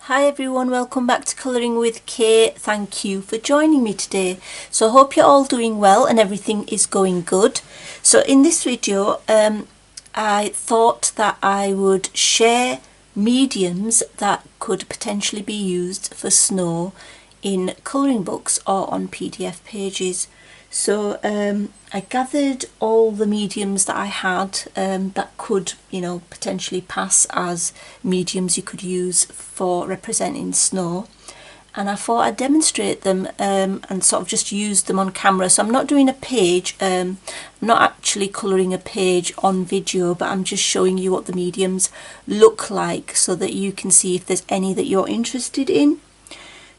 Hi everyone, welcome back to Colouring with Kay. Thank you for joining me today. So I hope you're all doing well and everything is going good. So in this video I thought that I would share mediums that could potentially be used for snow in colouring books or on PDF pages. So I gathered all the mediums that I had that could, potentially pass as mediums you could use for representing snow. And I thought I'd demonstrate them and sort of just use them on camera. So I'm not doing a page, I'm not actually colouring a page on video, but I'm just showing you what the mediums look like so that you can see if there's any that you're interested in.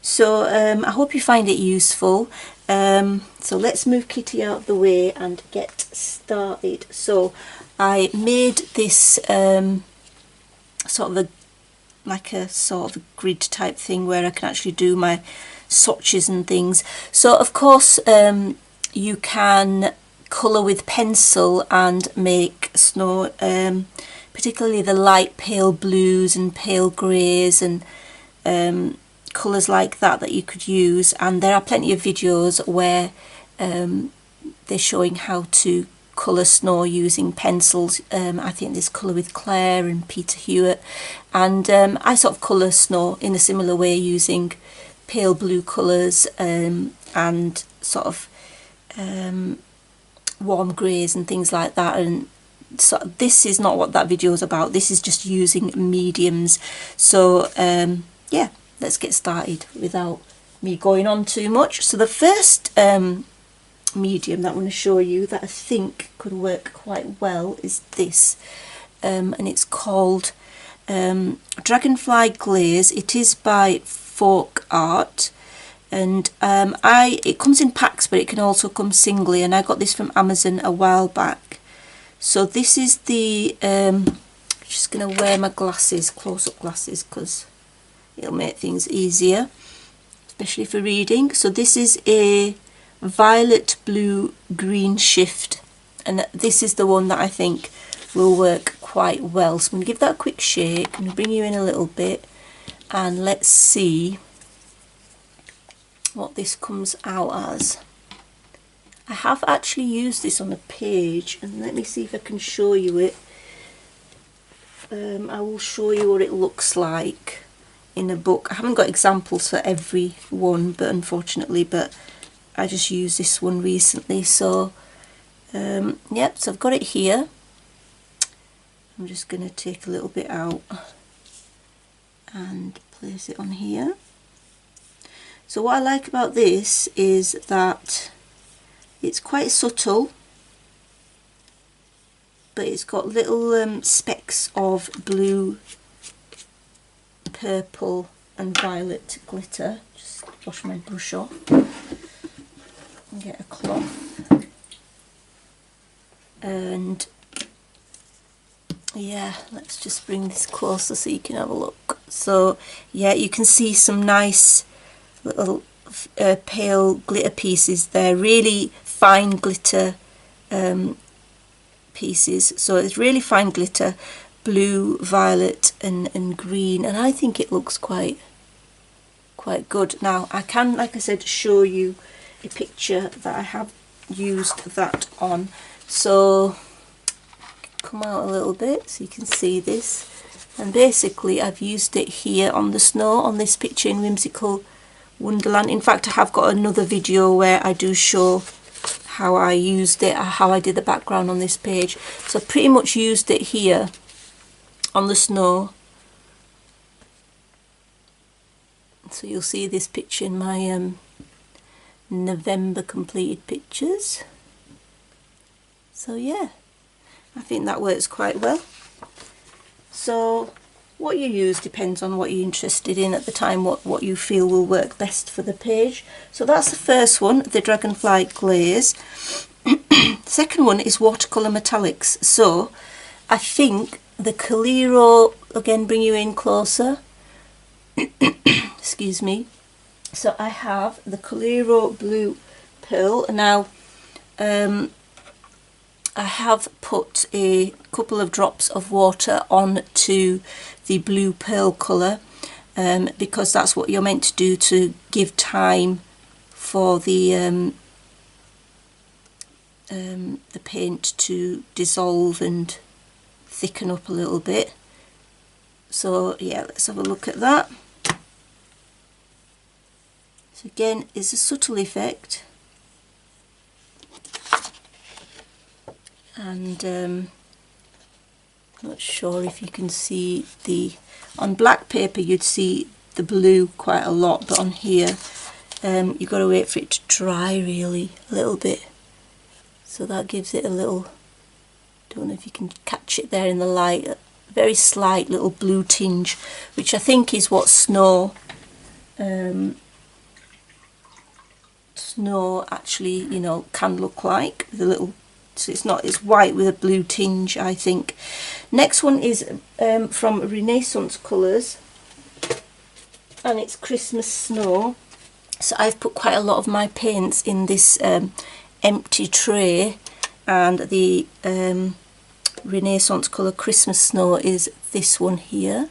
So I hope you find it useful. So let's move Kitty out of the way and get started. So I made this sort of a grid type thing where I can actually do my swatches and things. So of course you can colour with pencil and make snow, particularly the light pale blues and pale greys and colours like that you could use, and there are plenty of videos where they're showing how to colour snow using pencils. I think there's Colour with Claire and Peter Hewitt, and I sort of colour snow in a similar way using pale blue colours and sort of warm greys and things like that. And so this is not what that video is about, this is just using mediums. So yeah, let's get started without me going on too much. So the first medium that I'm going to show you that I think could work quite well is this, and it's called Dragonfly Glaze. It is by Folkart, and it comes in packs, but it can also come singly, and I got this from Amazon a while back. So this is the just going to wear my glasses, close-up glasses, because it'll make things easier, especially for reading. So this is a violet blue green shift, and this is the one that I think will work quite well. So I'm going to give that a quick shake. I'm going to bring you in a little bit and let's see what this comes out as. I have actually used this on a page, and let me see if I can show you it. I will show you what it looks like in a book. I haven't got examples for every one, but unfortunately, I just used this one recently. So yep, so I've got it here. I'm just going to take a little bit out and place it on here. So what I like about this is that it's quite subtle, but it's got little specks of blue, purple and violet glitter. Just wash my brush off and get a cloth, and yeah, let's just bring this closer so you can have a look. So yeah, you can see some nice little pale glitter pieces there, really fine glitter pieces. So it's really fine glitter, blue, violet and green, and I think it looks quite good. Now I can, like I said, show you a picture that I have used that on. So come out a little bit so you can see this, and basically I've used it here on the snow on this picture in Whimsical Wonderland. In fact, I have got another video where I do show how I used it, how I did the background on this page. So I pretty much used it here on the snow. So you'll see this picture in my November completed pictures. So yeah, I think that works quite well. So what you use depends on what you're interested in at the time, what you feel will work best for the page. So that's the first one, the Dragonfly Glaze. Second one is Watercolor Metallics. So I think the Coliro, again, bring you in closer. Excuse me. So I have the Coliro Blue Pearl. Now I have put a couple of drops of water onto the blue pearl colour, because that's what you're meant to do, to give time for the paint to dissolve and thicken up a little bit. So yeah, let's have a look at that. So again, it's a subtle effect, and not sure if you can see on black paper you'd see the blue quite a lot, but on here you've got to wait for it to dry really a little bit, so that gives it a little, don't know if you can catch it there in the light, a very slight little blue tinge, which I think is what snow actually, you know, can look like, with a little, so it's white with a blue tinge, I think. Next one is from Reneeissance colours, and it's Christmas Snow. So I've put quite a lot of my paints in this empty tray, and the Reneeissance colour Christmas Snow is this one here,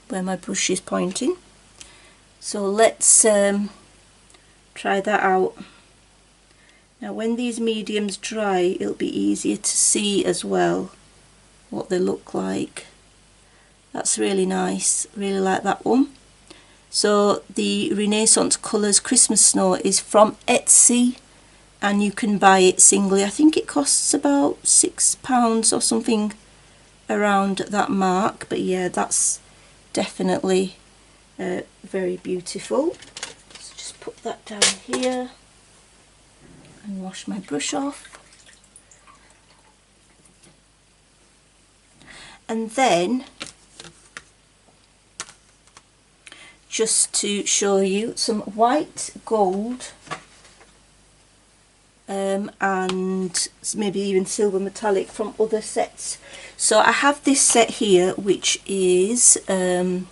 where my brush is pointing. So let's try that out. Now when these mediums dry, it'll be easier to see as well what they look like. That's really nice, really like that one. So the Reneeissance Colours Christmas Snow is from Etsy, and you can buy it singly. I think it costs about £6 or something around that mark, but yeah, that's definitely very beautiful. So just put that down here and wash my brush off. And then, just to show you some white gold and maybe even silver metallic from other sets. So I have this set here, which is by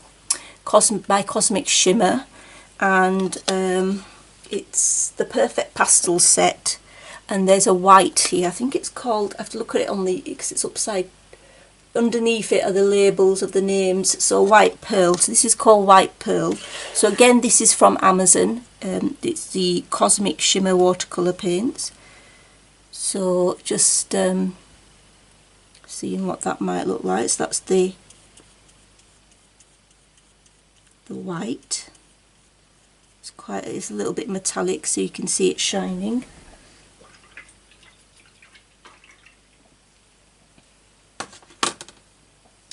Cosmic Shimmer, and it's the Perfect Pastel set, and there's a white here. I think it's called, I have to look at it on the, because it's upside, underneath it are the labels of the names. So White Pearl, so this is called White Pearl. So again, this is from Amazon. It's the Cosmic Shimmer watercolour paints. So just seeing what that might look like. So that's the white. It's a little bit metallic, so you can see it shining.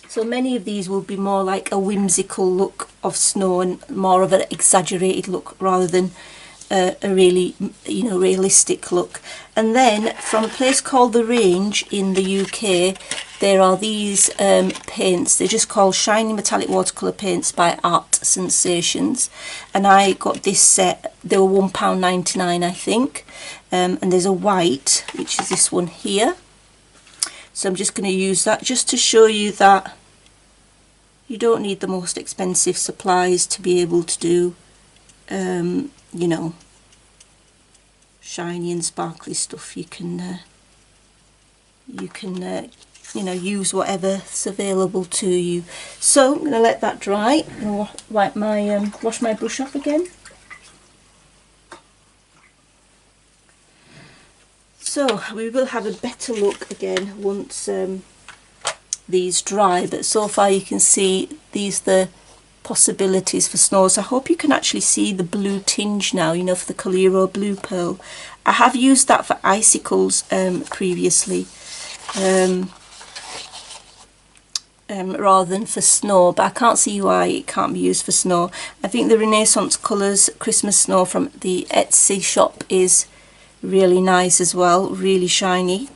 So many of these will be more like a whimsical look of snow and more of an exaggerated look rather than a really, you know, realistic look. And then from a place called The Range in the UK, there are these paints. They're just called Shiny Metallic Watercolour Paints by Art Sensations, and I got this set. They were £1.99 I think, and there's a white, which is this one here. So I'm just going to use that just to show you that you don't need the most expensive supplies to be able to do you know, shiny and sparkly stuff. You can you know, use whatever's available to you. So I'm going to let that dry and wipe my wash my brush off again. So we will have a better look again once these dry, but so far you can see these are the possibilities for snow. So I hope you can actually see the blue tinge now, you know, for the Coliro Blue Pearl. I have used that for icicles previously, rather than for snow, but I can't see why it can't be used for snow. I think the Reneeissance Colours Christmas Snow from the Etsy shop is really nice as well, really shiny.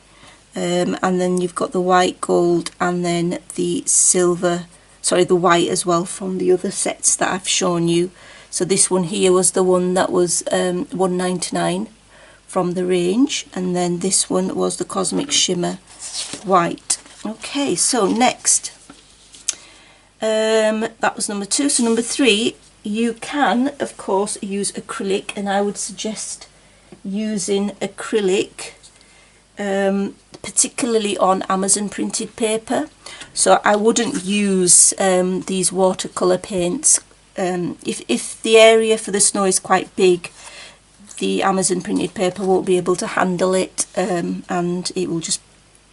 And then you've got the white gold and then the silver, sorry, the white as well from the other sets that I've shown you. So this one here was the one that was £1.99 from The Range, and then this one was the Cosmic Shimmer white. Okay, so next, that was number 2. So number 3, you can of course use acrylic, and I would suggest using acrylic particularly on Amazon printed paper. So I wouldn't use these watercolour paints if the area for the snow is quite big, the Amazon printed paper won't be able to handle it, and it will just,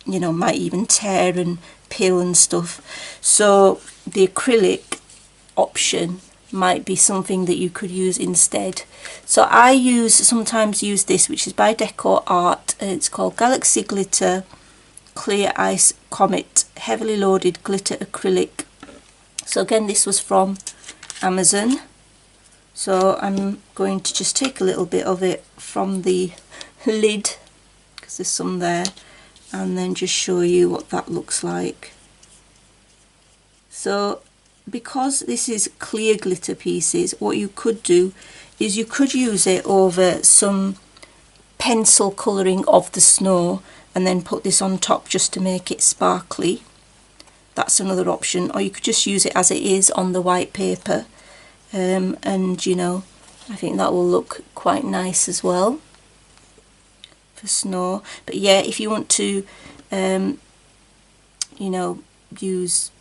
you know, might even tear and peel and stuff. So the acrylic option might be something that you could use instead. So I sometimes use this, which is by Decoart Art. It's called Galaxy Glitter Clear Ice Comet Heavily Loaded Glitter Acrylic. So again, this was from Amazon. So I'm going to just take a little bit of it from the lid, because there's some there, and then just show you what that looks like. So because this is clear glitter pieces, what you could do is you could use it over some pencil colouring of the snow and then put this on top just to make it sparkly. That's another option. Or you could just use it as it is on the white paper, and you know, I think that will look quite nice as well for snow. But yeah, if you want to you know, use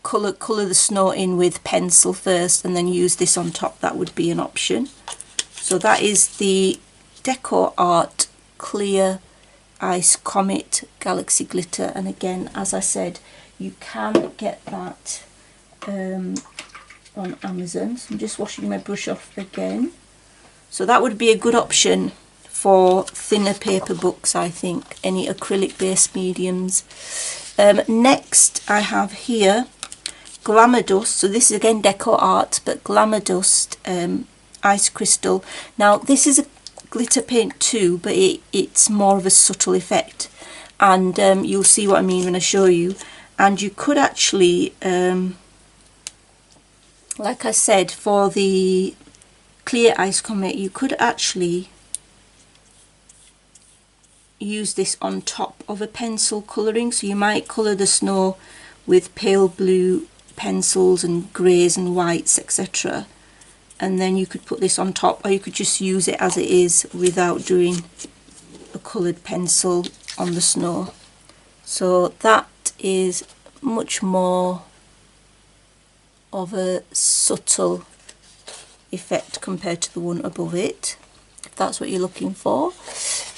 colour the snow in with pencil first and then use this on top, that would be an option. So that is the Decoart Art Clear Ice Comet Galaxy Glitter, and again, as I said, you can get that on Amazon. So I'm just washing my brush off again. So that would be a good option for thinner paper books, I think, any acrylic based mediums. Next I have here Glamour Dust. So this is again Decoart Art, but Glamour Dust Ice Crystal. Now this is a glitter paint too, but it's more of a subtle effect, and you'll see what I mean when I show you. And you could actually, like I said, for the clear ice comet, you could actually use this on top of a pencil colouring. So you might colour the snow with pale blue pencils and greys and whites, etc., and then you could put this on top, or you could just use it as it is without doing a coloured pencil on the snow. So that is much more of a subtle effect compared to the one above it, if that's what you're looking for.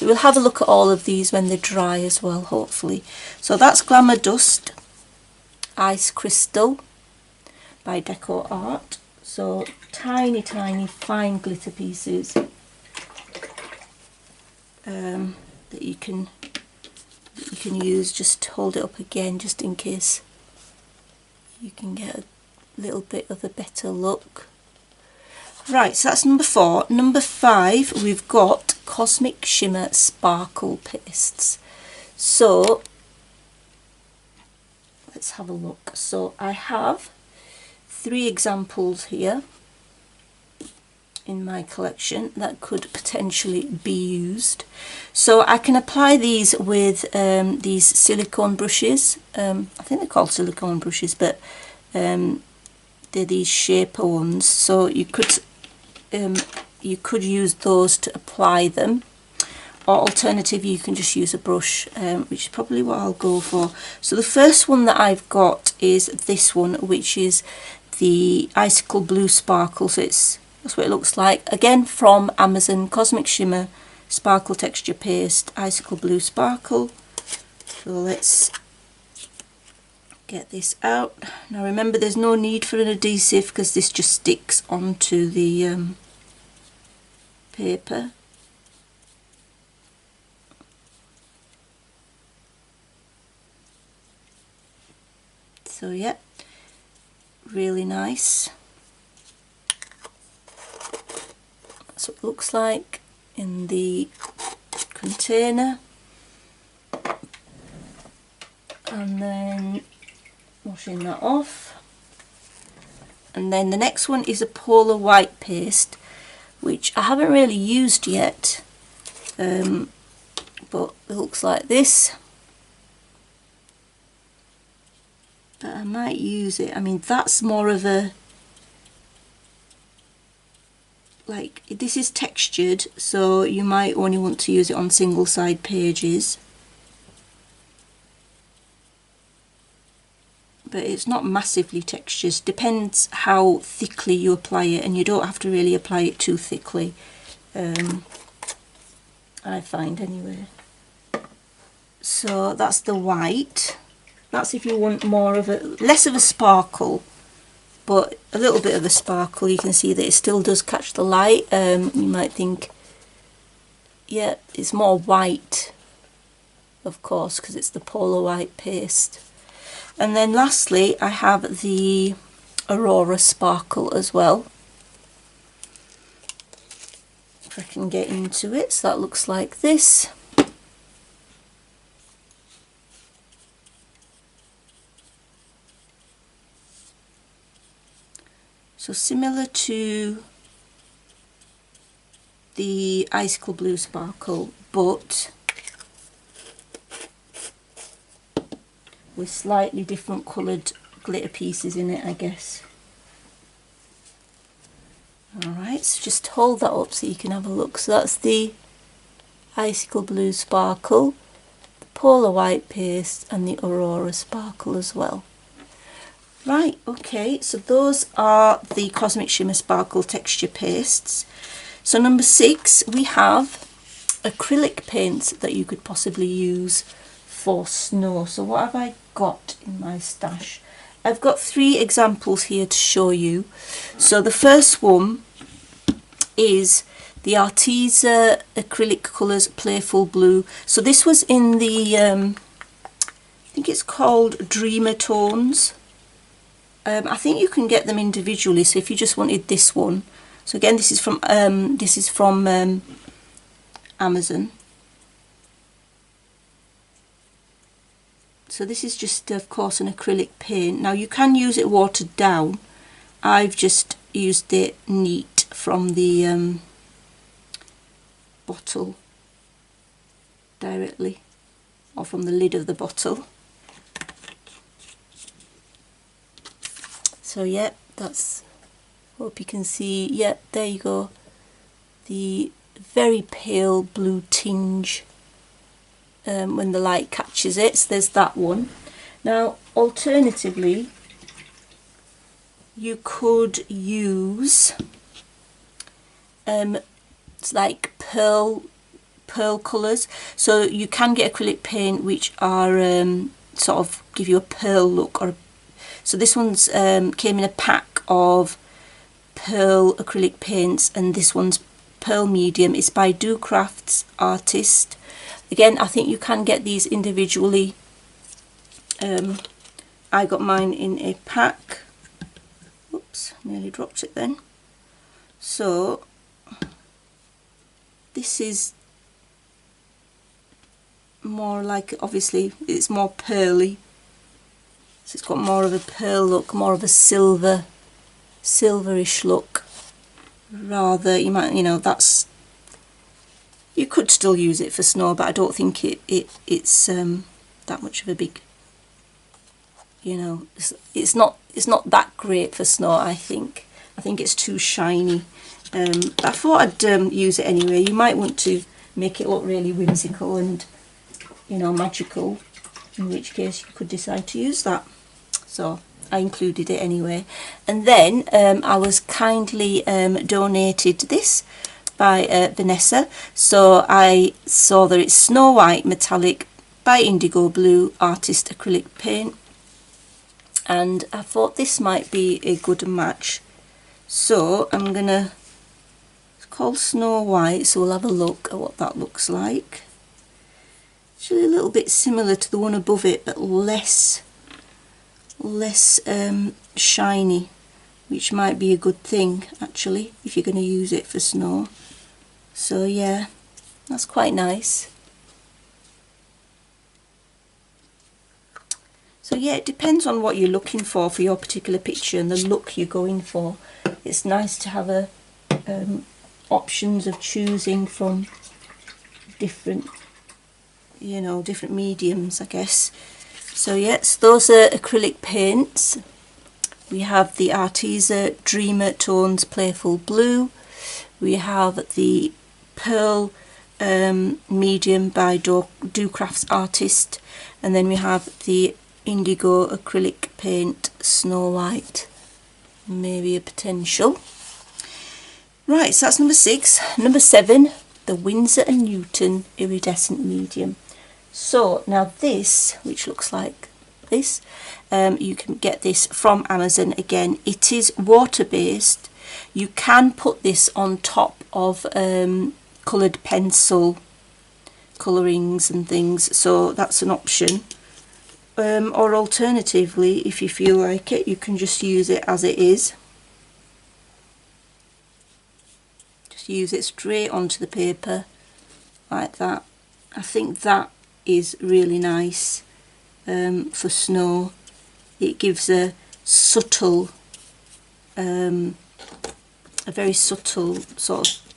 We will have a look at all of these when they're dry as well, hopefully. So that's Glamour Dust Ice Crystal by Decoart Art. So tiny fine glitter pieces that you can use. Just hold it up again just in case you can get a little bit of a better look. Right, so that's number 4. Number 5, we've got Cosmic Shimmer Sparkle Pastes. So let's have a look. So I have 3 examples here in my collection that could potentially be used. So I can apply these with these silicone brushes. I think they're called silicone brushes, but they're these shaper ones. So you could use those to apply them, or alternatively you can just use a brush, which is probably what I'll go for. So the first one that I've got is this one, which is the Icicle Blue Sparkle. So that's what it looks like, again from Amazon. Cosmic Shimmer Sparkle Texture Paste Icicle Blue Sparkle. So let's get this out. Now remember, there's no need for an adhesive because this just sticks onto the paper. So yeah, really nice. That's what it looks like in the container. And then washing that off. And then the next one is a polar white paste, which I haven't really used yet, but it looks like this. But I might use it. I mean, that's more of a, like, this is textured, so you might only want to use it on single side pages. But but it's not massively textured. Depends how thickly you apply it, and you don't have to really apply it too thickly, I find anyway. So that's the white. That's if you want more of a, less of a sparkle, but a little bit of a sparkle. You can see that it still does catch the light. You might think, yeah, it's more white, of course, because it's the polar white paste. And then lastly, I have the Aurora sparkle as well. If I can get into it, so that looks like this. So similar to the icicle blue sparkle, but with slightly different coloured glitter pieces in it, I guess. Alright, so just hold that up so you can have a look. So that's the icicle blue sparkle, the polar white paste, and the Aurora sparkle as well. Right, okay, so those are the Cosmic Shimmer Sparkle texture pastes. So number 6, we have acrylic paints that you could possibly use for snow. So what have I got in my stash? I've got 3 examples here to show you. So the first one is the Arteza Acrylic Colours Playful Blue. So this was in the, I think it's called Dreamer Tones. I think you can get them individually, so if you just wanted this one. So again, this is from Amazon. So this is just, of course, an acrylic paint. Now you can use it watered down. I've just used it neat from the bottle directly, or from the lid of the bottle. So yeah, that's, hope you can see, yeah, there you go, the very pale blue tinge when the light catches it. So there's that one. Now alternatively, you could use it's like pearl colours. So you can get acrylic paint which are sort of give you a pearl look, or so this one's came in a pack of pearl acrylic paints, and this one's pearl medium. It's by Docrafts Artiste. Again, I think you can get these individually. I got mine in a pack. Oops, nearly dropped it then. So this is more like, obviously it's more pearly. So it's got more of a pearl look, more of a silverish look. Rather, you might, you know, that's, you could still use it for snow, but I don't think it's that much of a big, you know, it's not that great for snow. I think it's too shiny. But I thought I'd use it anyway. You might want to make it look really whimsical and, you know, magical, in which case you could decide to use that. So I included it anyway. And then I was kindly donated this by Vanessa. So I saw that it's Snow White Metallic by Indigo Blue Artist Acrylic Paint, and I thought this might be a good match. So I'm gonna, it's called Snow White, so we'll have a look at what that looks like. Actually a little bit similar to the one above it, but less shiny, which might be a good thing actually if you're going to use it for snow. So yeah, that's quite nice. So yeah, it depends on what you're looking for your particular picture and the look you're going for. It's nice to have a options of choosing from different, you know, different mediums, I guess. So yes, those are acrylic paints. We have the Arteza Dreamer Tones Playful Blue. We have the Pearl medium by Docrafts Artist, and then we have the Indigo acrylic paint Snow White. Maybe a potential. Right, so that's number 6. Number 7, the Windsor and Newton Iridescent Medium. So now this, which looks like this, you can get this from Amazon. Again, it is water based. You can put this on top of coloured pencil colourings and things, so that's an option. Or alternatively, if you feel like it, you can just use it as it is. Just use it straight onto the paper like that. I think that is really nice for snow. It gives a subtle, a very subtle sort of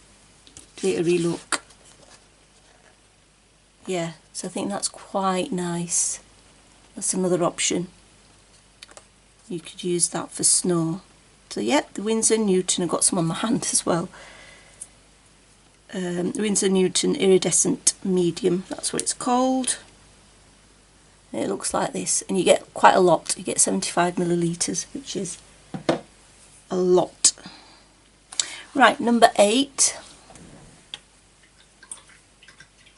glittery look. Yeah, so I think that's quite nice. That's another option. You could use that for snow. So yeah, the Windsor and Newton, I've got some on my hand as well. Windsor and Newton Iridescent Medium, that's what it's called. And it looks like this, and you get quite a lot. You get 75 millilitres, which is a lot. Right, number 8.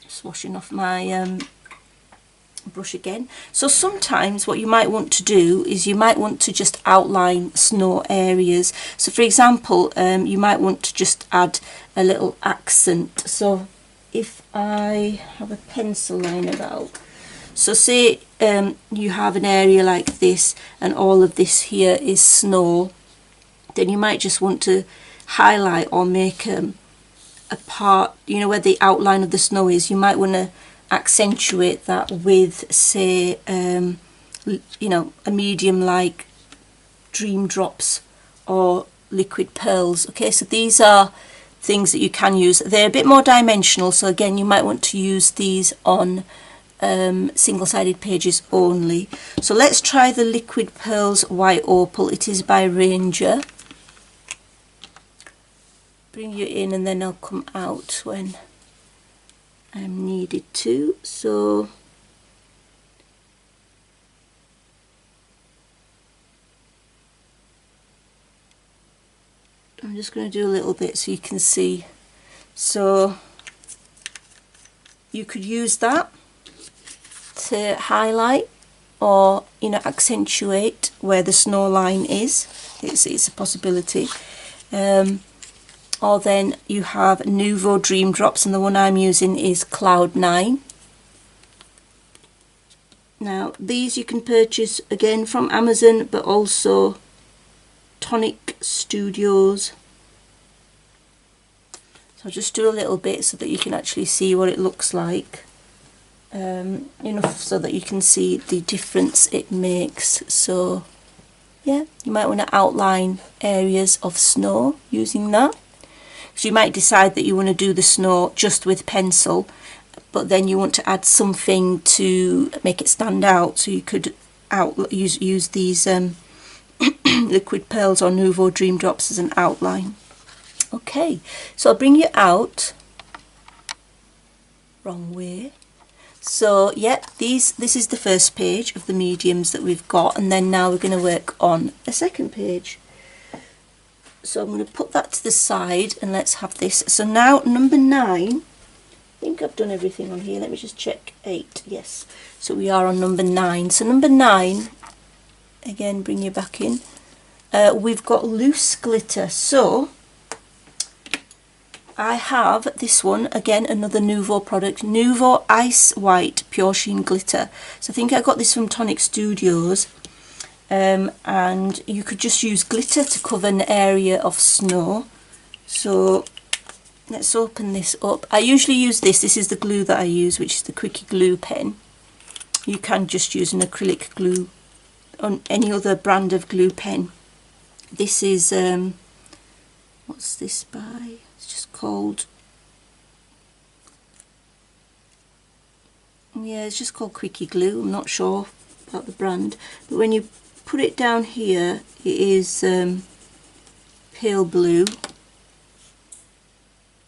Just washing off my brush again. So sometimes what you might want to do is you might want to just outline snow areas. So for example, you might want to just add a little accent. So if I have a pencil liner out, so say you have an area like this and all of this here is snow, then you might just want to highlight or make a part, you know, where the outline of the snow is. You might want to accentuate that with, say, you know, a medium like Dream Drops or Liquid Pearls. Okay, so these are things that you can use. They're a bit more dimensional, so again you might want to use these on single-sided pages only. So let's try the Liquid Pearls White Opal. It is by Ranger. Bring you in and then I'll come out when I'm needed to. So I'm just going to do a little bit so you can see. So you could use that to highlight or, you know, accentuate where the snow line is. It's a possibility. Or then you have Nuvo Dream Drops, and the one I'm using is Cloud 9. Now these you can purchase again from Amazon, but also Tonic Studios. So I'll just do a little bit so that you can actually see what it looks like. Enough so that you can see the difference it makes. So yeah, you might want to outline areas of snow using that. So you might decide that you want to do the snow just with pencil, but then you want to add something to make it stand out. So you could use these Liquid Pearls or Nuvo Dream Drops as an outline. Okay, so I'll bring you out. Wrong way. So yeah, this is the first page of the mediums that we've got, and then now we're going to work on a second page. So I'm going to put that to the side and let's have this. So now number 9, I think I've done everything on here. Let me just check. 8, yes. So we are on number 9. So number 9, again, bring you back in. We've got loose glitter. So I have this one, again, another Nuvo product, Nuvo Ice White Pure Sheen Glitter. So I think I got this from Tonic Studios. And you could just use glitter to cover an area of snow. So let's open this up. I usually use this is the glue that I use, which is the Quickie Glue pen. You can just use an acrylic glue on any other brand of glue pen. This is what's this by? It's just called, yeah, it's just called Quickie Glue. I'm not sure about the brand, but when you put it down here, it is pale blue,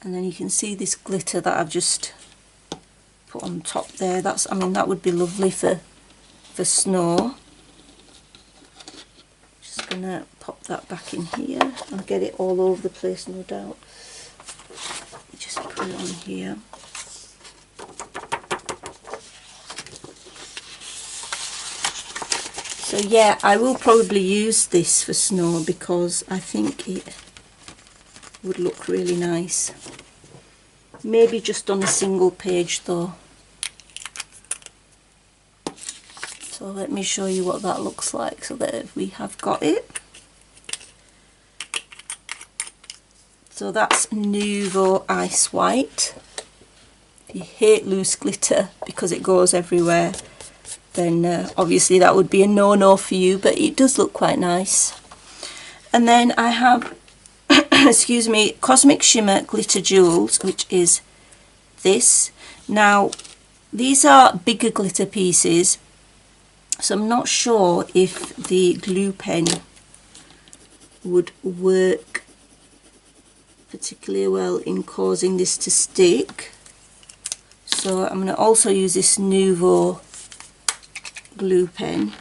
and then you can see this glitter that I've just put on top there. That's, I mean, that would be lovely for for snow. Just gonna pop that back in here. I'll get it all over the place, no doubt. Just put it on here. So yeah, I will probably use this for snow because I think it would look really nice. Maybe just on a single page though. So let me show you what that looks like so that we have got it. So that's Nuvo Ice White. If you hate loose glitter because it goes everywhere, then obviously that would be a no-no for you, but it does look quite nice. And then I have, excuse me, Cosmic Shimmer Glitter Jewels, which is this. Now, these are bigger glitter pieces, so I'm not sure if the glue pen would work particularly well in causing this to stick. So I'm going to also use this Nuvo glue pen.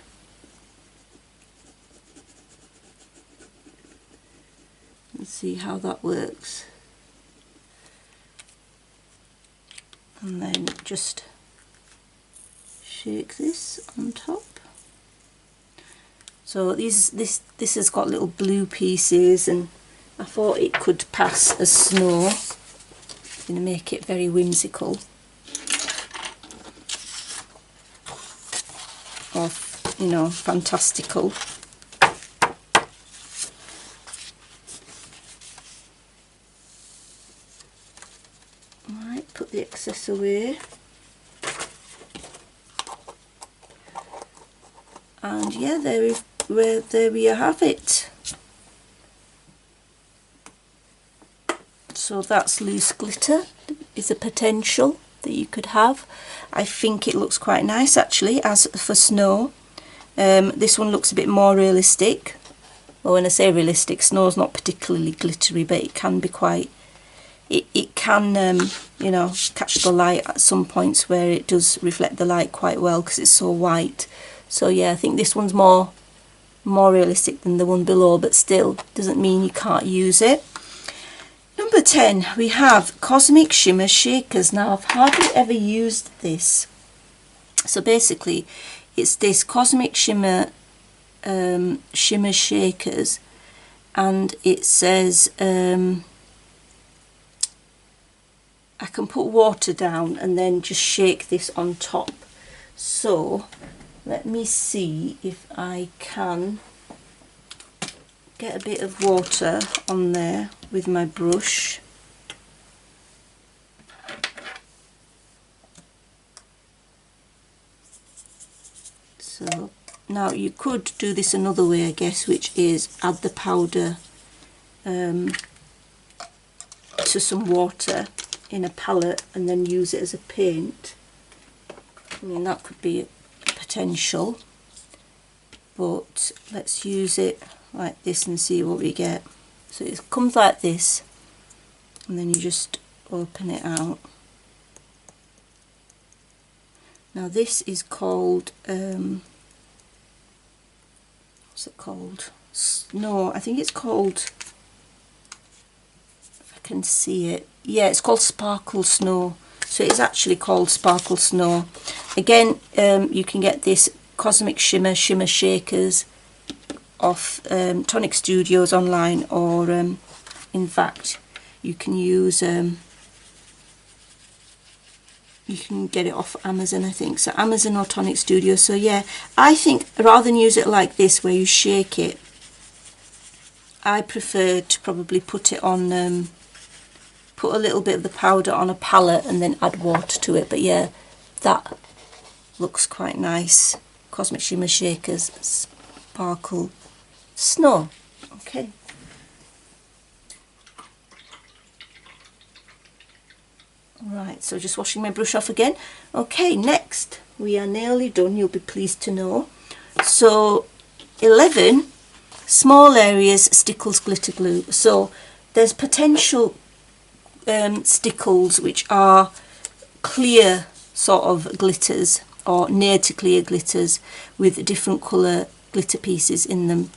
Let's see how that works. And then just shake this on top. So this has got little blue pieces, and I thought it could pass as snow. I'm going to make it very whimsical. Or, you know, fantastical. Right, put the excess away. And yeah, there we have it. So that's loose glitter, is a potential that you could have. I think it looks quite nice actually as for snow. This one looks a bit more realistic. Well, when I say realistic, snow's not particularly glittery, but it can be quite, it can you know, catch the light at some points where it does reflect the light quite well because it's so white. So yeah, I think this one's more realistic than the one below, but still doesn't mean you can't use it. Number 10, we have Cosmic Shimmer Shakers. Now, I've hardly ever used this. So basically, it's this Cosmic Shimmer Shimmer Shakers, and it says I can put water down and then just shake this on top. So let me see if I can get a bit of water on there with my brush. So now you could do this another way, I guess, which is add the powder to some water in a palette and then use it as a paint. I mean, that could be a potential, but let's use it like this and see what we get. So it comes like this, and then you just open it out. Now this is called what's it called? No, I think it's called, if I can see it, yeah, it's called Sparkle Snow. So it's actually called Sparkle Snow. Again, you can get this Cosmic Shimmer Shakers off Tonic Studios online, or in fact you can use you can get it off Amazon, I think. So Amazon or Tonic Studios. So yeah, I think rather than use it like this where you shake it, I prefer to probably put it on put a little bit of the powder on a palette and then add water to it. But yeah, that looks quite nice. Cosmic Shimmer Shakers Sparkle Snow. Okay. Right, so just washing my brush off again. Okay, next, we are nearly done, you'll be pleased to know. So 11, Small Areas Stickles Glitter Glue. So there's potential Stickles which are clear sort of glitters, or near to clear glitters with different colour glitter pieces in them.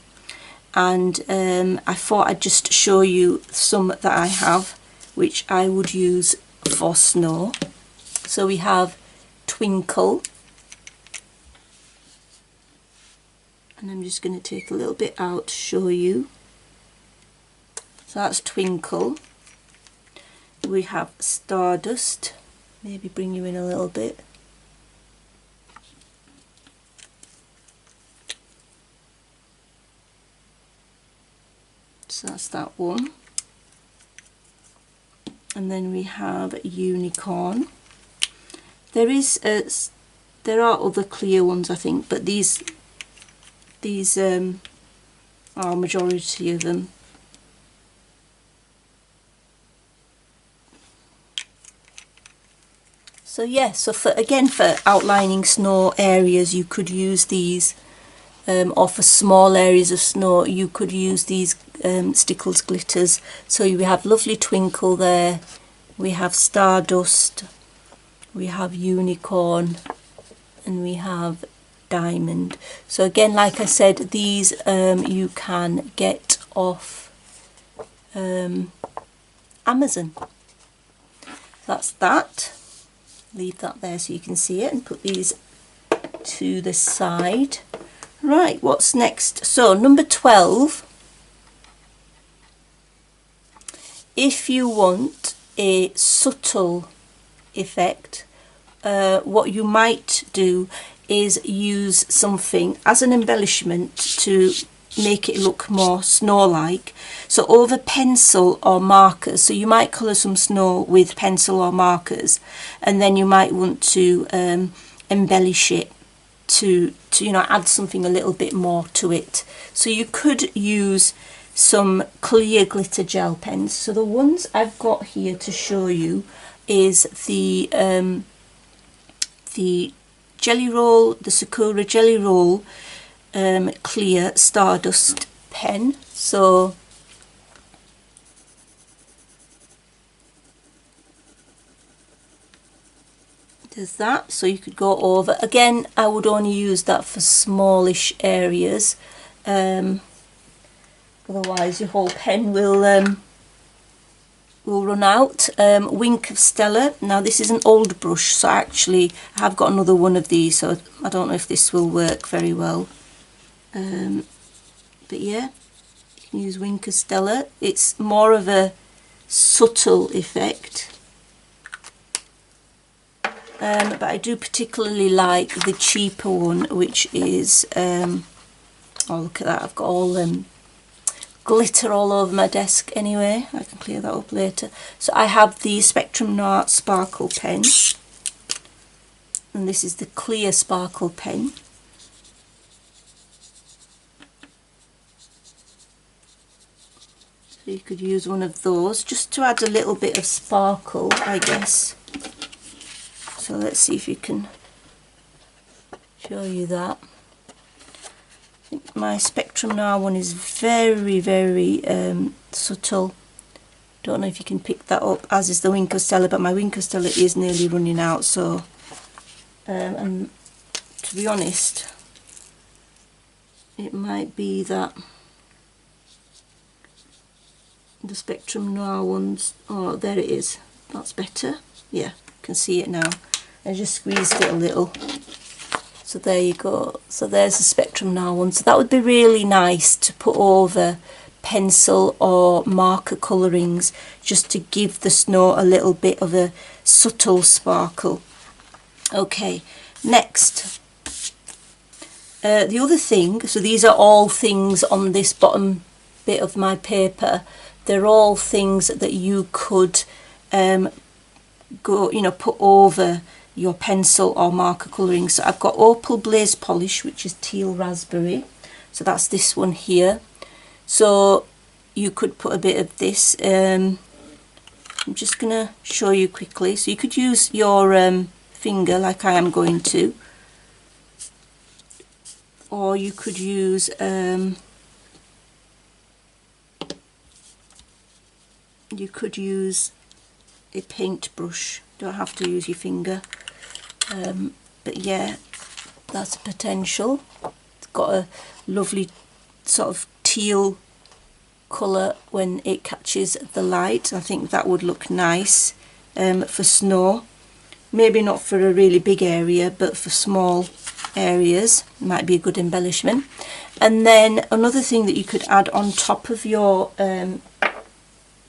And I thought I'd just show you some that I have which I would use for snow. So we have Twinkle, and I'm just going to take a little bit out to show you. So that's Twinkle. We have Stardust, maybe bring you in a little bit. So that's that one. And then we have Unicorn. There are other clear ones I think, but these are majority of them. So yeah, so for outlining snow areas you could use these, or for small areas of snow you could use these Stickles glitters. So we have lovely Twinkle there, we have Stardust, we have Unicorn, and we have Diamond. So again, like I said, these you can get off Amazon. That's that. Leave that there so you can see it, and put these to the side. Right, what's next? So number 12, if you want a subtle effect, what you might do is use something as an embellishment to make it look more snow-like. So over pencil or markers, so you might colour some snow with pencil or markers, and then you might want to embellish it to you know, add something a little bit more to it. So you could use some clear glitter gel pens. So the ones I've got here to show you is the Jelly Roll, the Sakura Jelly Roll clear Stardust pen. So there's that. So you could go over. Again, I would only use that for smallish areas. Otherwise your whole pen will run out. Wink of Stella. Now this is an old brush, so actually I have got another one of these, so I don't know if this will work very well. But yeah, you can use Wink of Stella. It's more of a subtle effect. But I do particularly like the cheaper one, which is, oh look at that, I've got all glitter all over my desk anyway. I can clear that up later. So I have the Spectrum Noir Sparkle pen, and this is the clear sparkle pen. So you could use one of those just to add a little bit of sparkle, I guess. So let's see if you can show you that. I think my Spectrum Noir one is very, very subtle. Don't know if you can pick that up, as is the Wink of Stella, but my Wink of Stella is nearly running out. So, and to be honest, it might be that the Spectrum Noir ones, oh there it is, that's better. Yeah, you can see it now. I just squeezed it a little. So there you go. So there's the Spectrum Noir one. So that would be really nice to put over pencil or marker colourings, just to give the snow a little bit of a subtle sparkle. Okay, next. The other thing, so these are all things on this bottom bit of my paper. They're all things that you could put over your pencil or marker colouring. So I've got Opal Blaze Polish, which is teal raspberry. So that's this one here. So you could put a bit of this. I'm just going to show you quickly. So you could use your finger like I am going to. Or you could use a paintbrush. Don't have to use your finger. but yeah, that's a potential. It's got a lovely sort of teal colour when it catches the light. I think that would look nice for snow. Maybe not for a really big area, but for small areas might be a good embellishment. And then another thing that you could add on top of your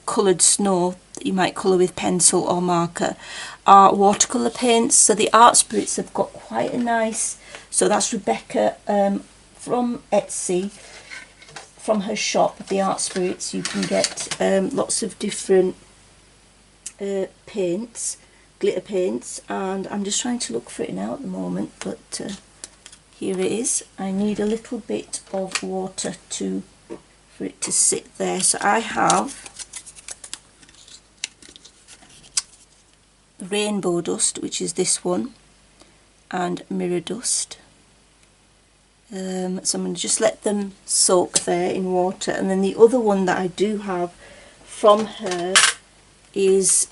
coloured snow that you might colour with pencil or marker are watercolour paints. So the Art Spirits have got quite a nice, so that's Rebecca from Etsy, from her shop, the Art Spirits. You can get lots of different paints, glitter paints, and I'm just trying to look for it now at the moment, but here it is. I need a little bit of water for it to sit there. So I have Rainbow Dust, which is this one, and Mirror Dust. So I'm going to just let them soak there in water. And then the other one that I do have from her is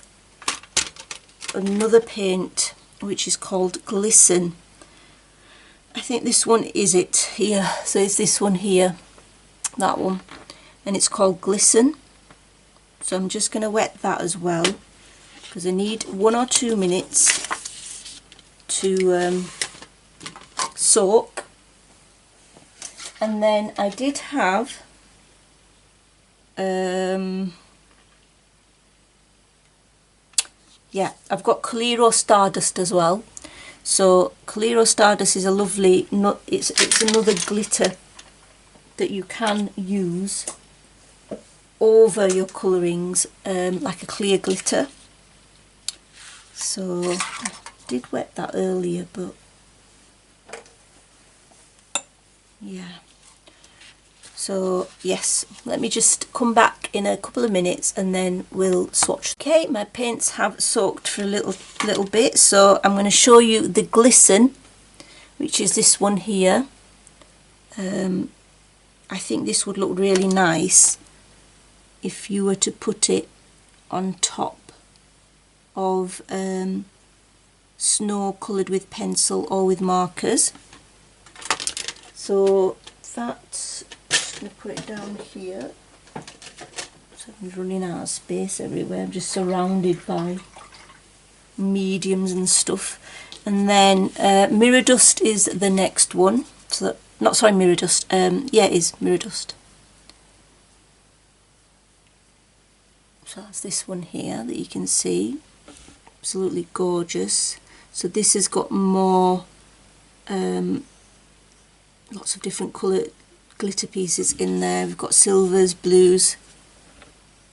another paint which is called Glisten. I think this one is it here. So it's this one here, that one, and it's called Glisten. So I'm just going to wet that as well, because I need 1 or 2 minutes to soak. And then I did have yeah, I've got Coliro Stardust as well. So Coliro Stardust is a lovely, it's another glitter that you can use over your colourings, like a clear glitter. So I did wet that earlier, but yeah. So yes, let me just come back in a couple of minutes and then we'll swatch. Okay, my paints have soaked for a little bit, so I'm going to show you the Glisten, which is this one here. I think this would look really nice if you were to put it on top of snow coloured with pencil or with markers. So that's, I'm going to put it down here. So I'm running out of space everywhere. I'm just surrounded by mediums and stuff. And then Mirror Dust is the next one. So that, not sorry, Mirror Dust. Yeah, it is Mirror Dust. So that's this one here that you can see. Absolutely gorgeous. So this has got more lots of different colour glitter pieces in there. We've got silvers, blues,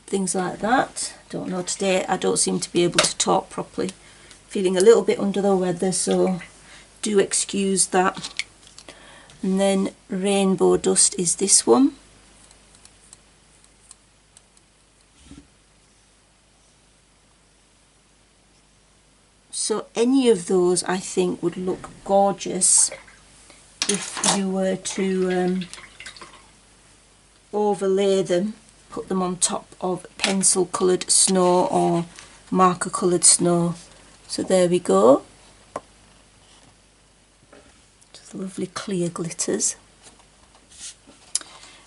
things like that. Don't know today, I don't seem to be able to talk properly. Feeling a little bit under the weather, so do excuse that. And then Rainbow Dust is this one. So any of those I think would look gorgeous if you were to overlay them, put them on top of pencil coloured snow or marker coloured snow. So there we go. Just lovely clear glitters.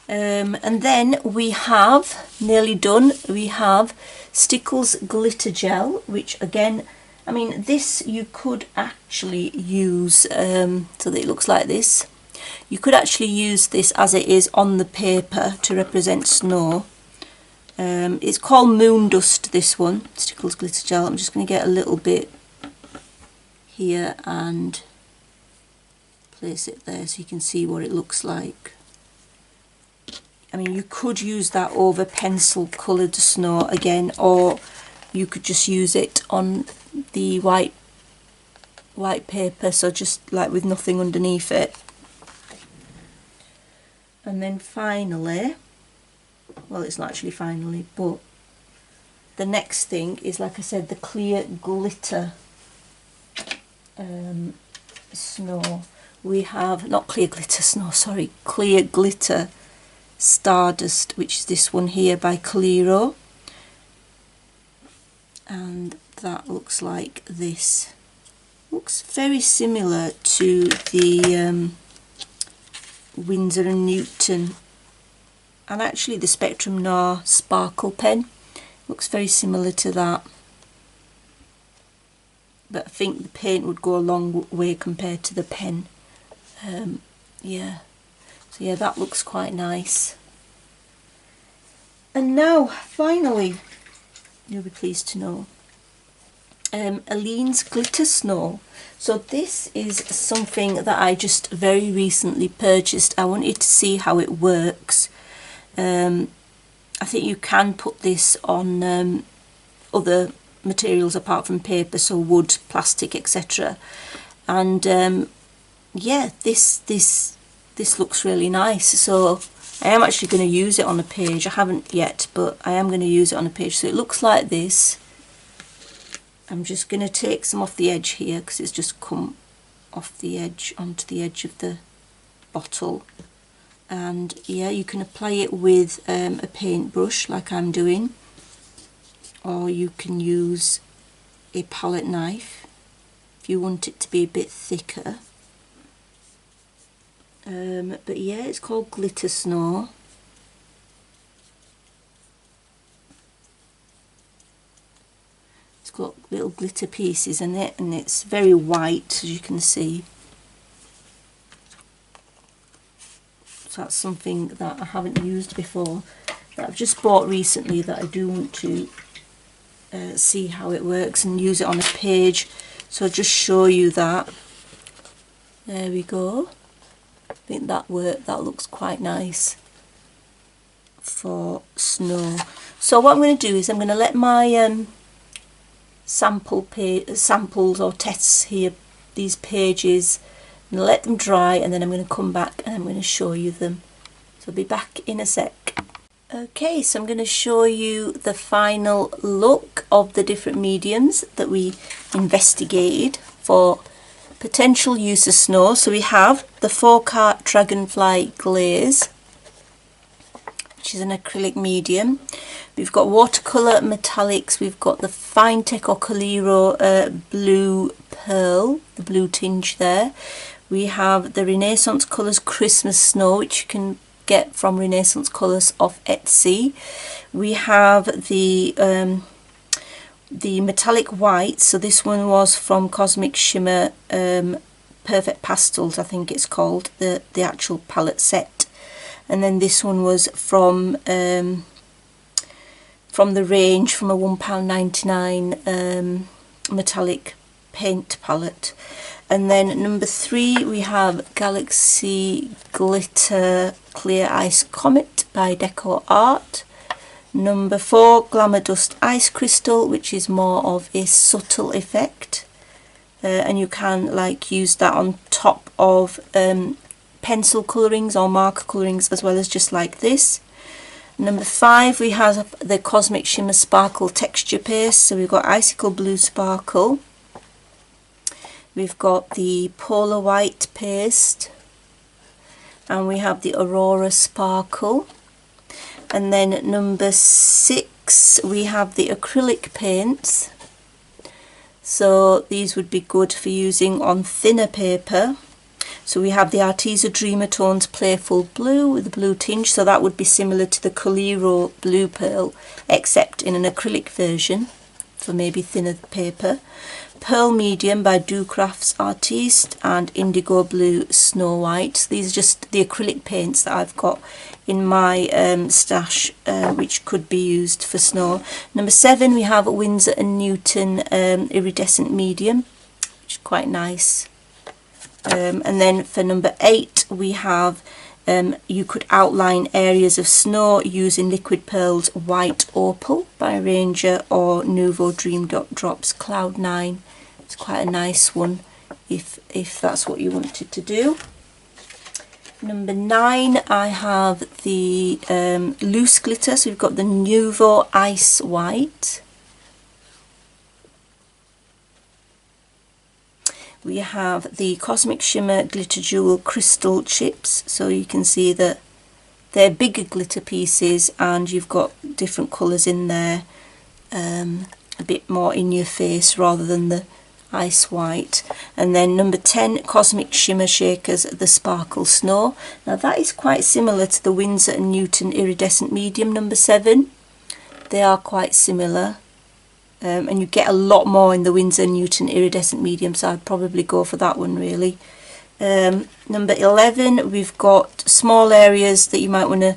And then we have, nearly done, we have Stickles Glitter Gel, which again, I mean, this you could actually use so that it looks like this. You could actually use this as it is on the paper to represent snow. It's called Moon Dust, this one, Stickles Glitter Gel. I'm just going to get a little bit here and place it there so you can see what it looks like. I mean, you could use that over pencil coloured snow again, or you could just use it on the white paper, so just like with nothing underneath it. And then finally, well, it's not actually finally, but the next thing is, like I said, the clear glitter snow. We have, not clear glitter snow, sorry, clear glitter Stardust, which is this one here by Coliro. And that looks like this. Looks very similar to the Windsor and Newton, and actually the Spectrum Noir sparkle pen. Looks very similar to that, but I think the paint would go a long way compared to the pen. Yeah, so yeah, that looks quite nice. And now finally, you'll be pleased to know, Aline's Glitter Snow. So this is something that I just very recently purchased. I wanted to see how it works. I think you can put this on other materials apart from paper, so wood, plastic, etc. And yeah, this looks really nice. So I am actually going to use it on a page. I haven't yet, but I am going to use it on a page. So it looks like this. I'm just going to take some off the edge here because it's just come off the edge onto the edge of the bottle. And yeah, you can apply it with a paintbrush like I'm doing, or you can use a palette knife if you want it to be a bit thicker. But yeah, it's called Glitter Snow. It's got little glitter pieces in it, and it's very white, as you can see. So that's something that I haven't used before, that I've just bought recently, that I do want to see how it works and use it on a page. So I'll just show you that. There we go. I think that worked. That looks quite nice for snow. So what I'm going to do is I'm going to let my samples or tests here, these pages, and let them dry, and then I'm going to come back and I'm going to show you them. So I'll be back in a sec. Okay, so I'm going to show you the final look of the different mediums that we investigated for potential use of snow. So we have the Folkart Dragonfly Glaze, which is an acrylic medium. We've got watercolour metallics. We've got the Finetech or Coliro blue pearl, the blue tinge there. We have the Reneeissance Colours Christmas Snow, which you can get from Reneeissance Colours off Etsy. We have the metallic white. So this one was from Cosmic Shimmer Perfect Pastels, I think it's called, the actual palette set. And then this one was from the range, from a £1.99 metallic paint palette. And then number 3 we have Galaxy Glitter Clear Ice Comet by Decoart Art. Number 4, Glamour Dust Ice Crystal, which is more of a subtle effect, and you can like use that on top of pencil colourings or marker colourings, as well as just like this. Number 5 we have the Cosmic Shimmer Sparkle Texture Paste. So we've got Icicle Blue Sparkle, we've got the Polar White Paste, and we have the Aurora Sparkle. And then number 6 we have the acrylic paints. So these would be good for using on thinner paper. So we have the Arteza Dreamer Tones Playful Blue with a blue tinge. So that would be similar to the Coliro Blue Pearl, except in an acrylic version for maybe thinner paper. Pearl Medium by Docrafts Artiste, and Indigo Blue Snow White. So these are just the acrylic paints that I've got in my stash, which could be used for snow. Number 7 we have Windsor and Newton Iridescent Medium, which is quite nice. And then for number 8 we have you could outline areas of snow using Liquid Pearls White Opal by Ranger, or Nuvo Dream Drops Cloud 9. It's quite a nice one if that's what you wanted to do. Number 9 I have the loose glitter. So we've got the Nuvo Ice White. We have the Cosmic Shimmer Glitter Jewel Crystal Chips. So you can see that they're bigger glitter pieces, and you've got different colours in there, a bit more in your face rather than the Ice White. And then number 10, Cosmic Shimmer Shakers, the Sparkle Snow. Now that is quite similar to the Windsor and Newton Iridescent Medium number 7. They are quite similar. And you get a lot more in the Windsor and Newton Iridescent Medium, so I'd probably go for that one really. Number 11, we've got small areas that you might want to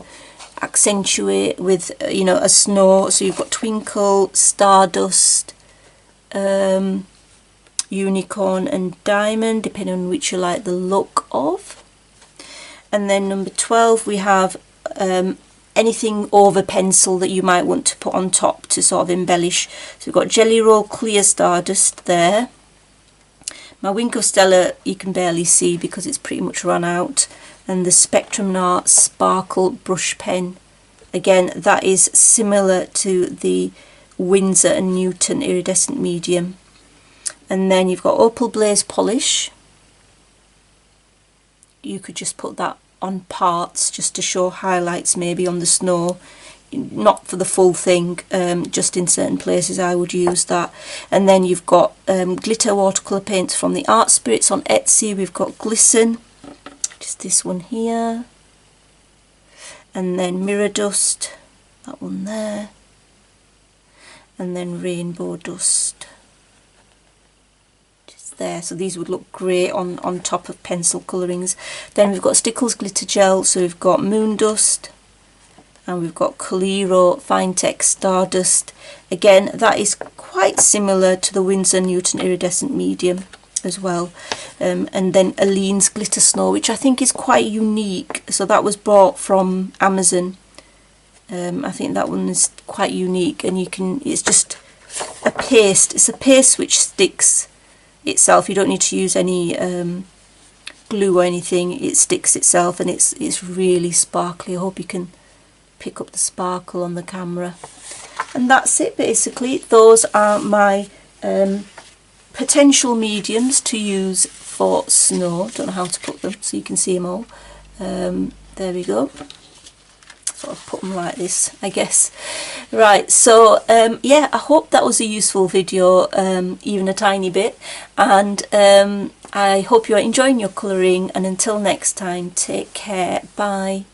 accentuate with, you know, a snow. So you've got Twinkle, Stardust, Unicorn and Diamond, depending on which you like the look of. And then number 12, we have anything over pencil that you might want to put on top to sort of embellish. So we've got Jelly Roll Clear Stardust there. My Wink of Stella you can barely see because it's pretty much run out. And the Spectrum Art Sparkle Brush Pen. Again, that is similar to the Windsor and Newton Iridescent Medium. And then you've got Opal Blaze Polish. You could just put that on parts just to show highlights maybe on the snow, not for the full thing, just in certain places I would use that. And then you've got glitter watercolour paints from the Art Spirits on Etsy. We've got Glisten, just this one here, and then Mirror Dust, that one there, and then Rainbow Dust there. So these would look great on top of pencil colourings. Then we've got Stickles Glitter Gel, so we've got Moon Dust, and we've got Coliro Fine Text Stardust. Again, that is quite similar to the Windsor Newton Iridescent Medium as well. And then Aline's Glitter Snow, which I think is quite unique. So that was bought from Amazon. I think that one is quite unique, and you can, it's just a paste. It's a paste which sticks itself. You don't need to use any glue or anything. It sticks itself, and it's really sparkly. I hope you can pick up the sparkle on the camera. And that's it basically. Those are my potential mediums to use for snow. Don't know how to put them so you can see them all. There we go. Sort of put them like this, I guess. Right, so yeah, I hope that was a useful video, even a tiny bit, and I hope you're enjoying your colouring, and until next time, take care, bye.